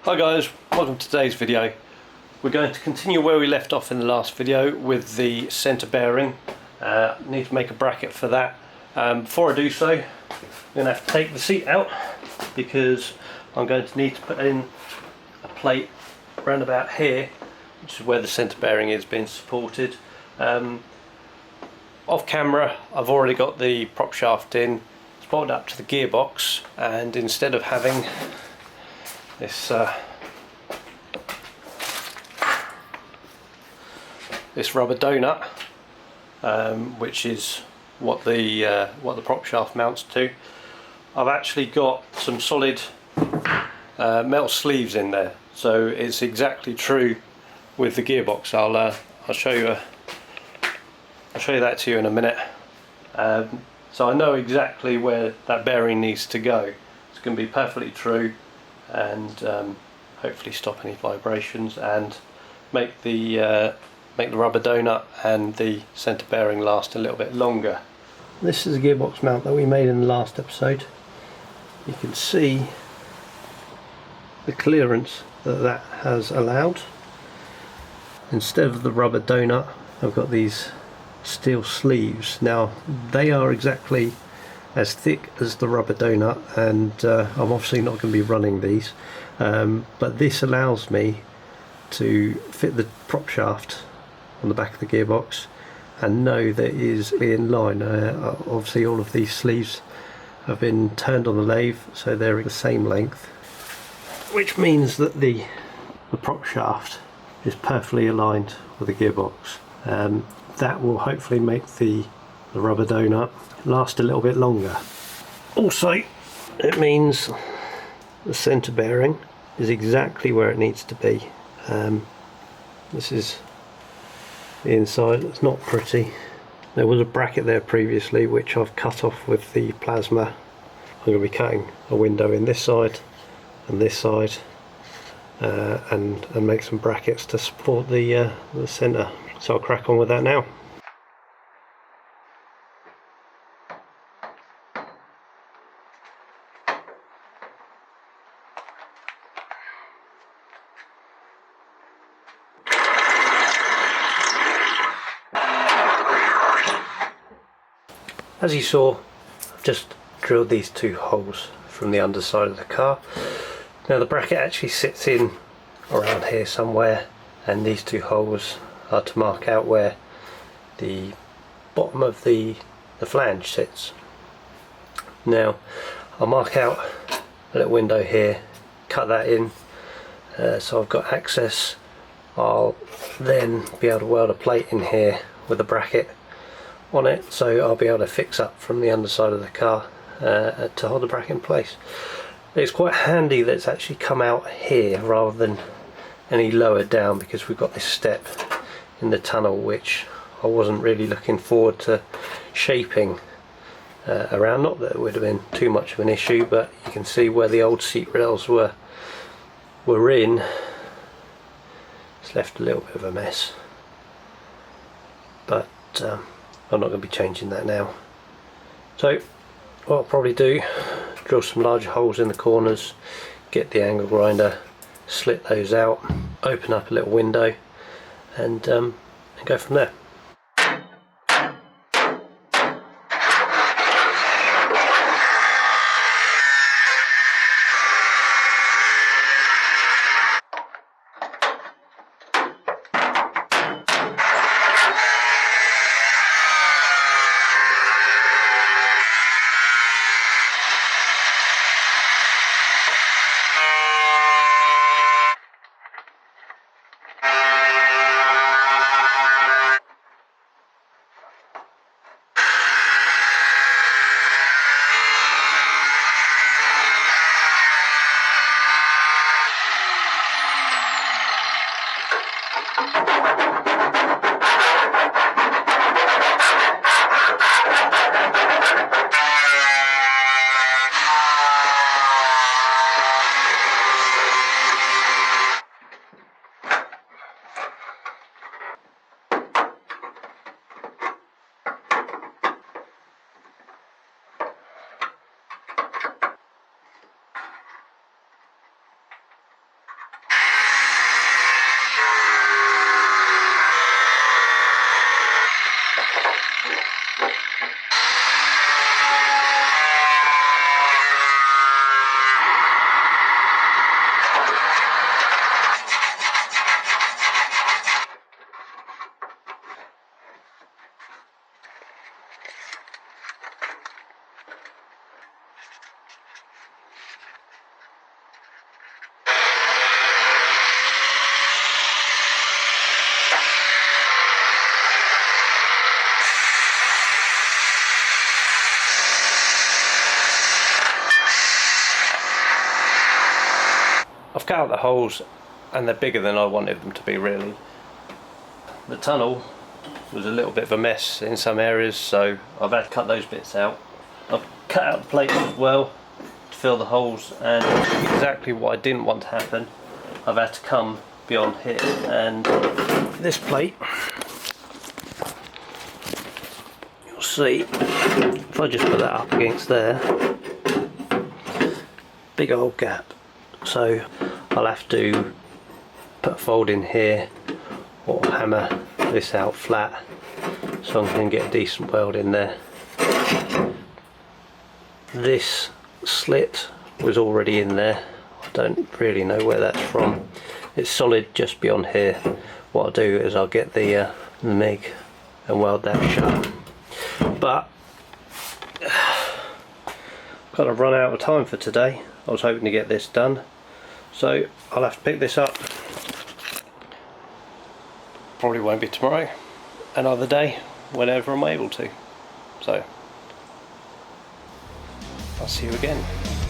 Hi guys, welcome to today's video. We're going to continue where we left off in the last video with the centre bearing. Need to make a bracket for that. Before I do so, I'm going to have to take the seat out because I'm going to need to put in a plate around about here, which is where the centre bearing is being supported. Off camera I've already got the prop shaft in, it's bolted up to the gearbox, and instead of having this rubber donut, which is what the prop shaft mounts to, I've actually got some solid metal sleeves in there, so it's exactly true with the gearbox. I'll show you that to you in a minute. So I know exactly where that bearing needs to go. It's going to be perfectly true, and hopefully stop any vibrations and make the rubber donut and the centre bearing last a little bit longer. This is a gearbox mount that we made in the last episode. You can see the clearance that has allowed. Instead of the rubber donut, I've got these steel sleeves. Now they are exactly as thick as the rubber donut, and I'm obviously not going to be running these, but this allows me to fit the prop shaft on the back of the gearbox and know that it is in line. Obviously all of these sleeves have been turned on the lathe, so they're the same length, which means that the prop shaft is perfectly aligned with the gearbox. That will hopefully make the rubber donut last a little bit longer. Also, it means the centre bearing is exactly where it needs to be. This is the inside. It's not pretty. There was a bracket there previously which I've cut off with the plasma. I'm going to be cutting a window in this side and this side, and make some brackets to support the centre. So I'll crack on with that now. As you saw, I've just drilled these two holes from the underside of the car. Now the bracket actually sits in around here somewhere, and these two holes are to mark out where the bottom of the flange sits. Now I'll mark out a little window here, cut that in, so I've got access. I'll then be able to weld a plate in here with a bracket on it, so I'll be able to fix up from the underside of the car to hold the bracket in place. It's quite handy that it's actually come out here rather than any lower down, because we've got this step in the tunnel which I wasn't really looking forward to shaping around. Not that it would have been too much of an issue, but you can see where the old seat rails were in. It's left a little bit of a mess, but I'm not going to be changing that now. So what I'll probably do, drill some larger holes in the corners, get the angle grinder, slit those out, open up a little window, and go from there. cut out the holes and they're bigger than I wanted them to be really. The tunnel was a little bit of a mess in some areas, so I've had to cut those bits out. I've cut out the plates as well to fill the holes, and exactly what I didn't want to happen, I've had to come beyond here, and this plate, you'll see, if I just put that up against there, big old gap, so I'll have to put a fold in here or hammer this out flat so I can get a decent weld in there. This slit was already in there, I don't really know where that's from. It's solid just beyond here. What I'll do is I'll get the MIG and weld that shut. But kind of run out of time for today. I was hoping to get this done, so I'll have to pick this up. Probably won't be tomorrow, another day, whenever I'm able to. So I'll see you again.